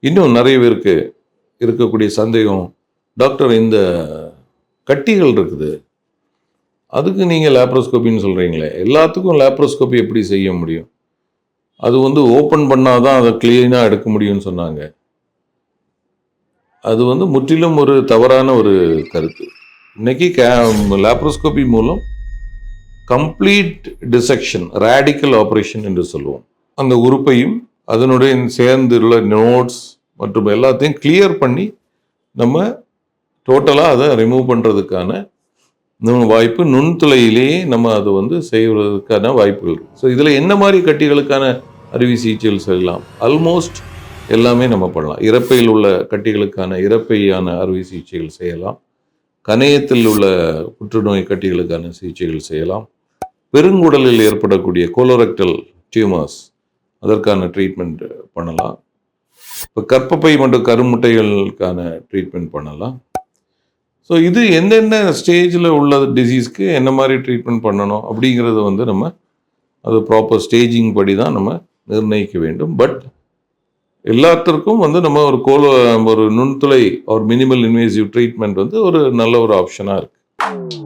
இன்னும் நிறைய பேருக்கு இருக்கக்கூடிய சந்தேகம், டாக்டர் இந்த கட்டிகள் இருக்குது, அதுக்கு நீங்கள் லேப்ரோஸ்கோப்பின்னு சொல்கிறீங்களே, எல்லாத்துக்கும் லேப்ரோஸ்கோப்பி எப்படி செய்ய முடியும்? அது வந்து ஓப்பன் பண்ணாதான் அதை கிளீனாக எடுக்க முடியும்னு சொன்னாங்க. அது வந்து முற்றிலும் ஒரு தவறான ஒரு கருத்து. இன்னைக்கு லேப்ரோஸ்கோப்பி மூலம் கம்ப்ளீட் டிசெக்ஷன், ரேடிக்கல் ஆப்ரேஷன் என்று சொல்லுவோம். அந்த உறுப்பையும் அதனுடைய சேர்ந்துள்ள நோட்ஸ் மற்றும் எல்லாத்தையும் கிளியர் பண்ணி நம்ம டோட்டலாக அதை ரிமூவ் பண்ணுறதுக்கான வாய்ப்பு நுண்துளையிலேயே நம்ம அதை வந்து செய்வதற்கான வாய்ப்புகள். ஸோ இதில் என்ன மாதிரி கட்டிகளுக்கான அறுவை சிகிச்சைகள் செய்யலாம்? ஆல்மோஸ்ட் எல்லாமே நம்ம பண்ணலாம். இரைப்பையில் உள்ள கட்டிகளுக்கான இரைப்பையான அறுவை சிகிச்சைகள் செய்யலாம். கணையத்தில் உள்ள புற்றுநோய் கட்டிகளுக்கான சிகிச்சைகள் செய்யலாம். பெருங்குடலில் ஏற்படக்கூடிய கோலோரெக்டல் டியூமர்ஸ், அதற்கான ட்ரீட்மெண்ட் பண்ணலாம். இப்போ கர்ப்பப்பை மற்றும் கருமுட்டைகளுக்கான ட்ரீட்மெண்ட் பண்ணலாம். ஸோ இது எந்தெந்த ஸ்டேஜில் உள்ள டிசீஸ்க்கு என்ன மாதிரி ட்ரீட்மெண்ட் பண்ணணும் அப்படிங்கிறத வந்து நம்ம அது ப்ராப்பர் ஸ்டேஜிங் படி தான் நம்ம நிர்ணயிக்க வேண்டும். பட் எல்லாத்திற்கும் வந்து நம்ம ஒரு நுண்துளை ஒரு மினிமல் இன்வேசிவ் ட்ரீட்மெண்ட் வந்து ஒரு நல்ல ஒரு ஆப்ஷனாக இருக்குது.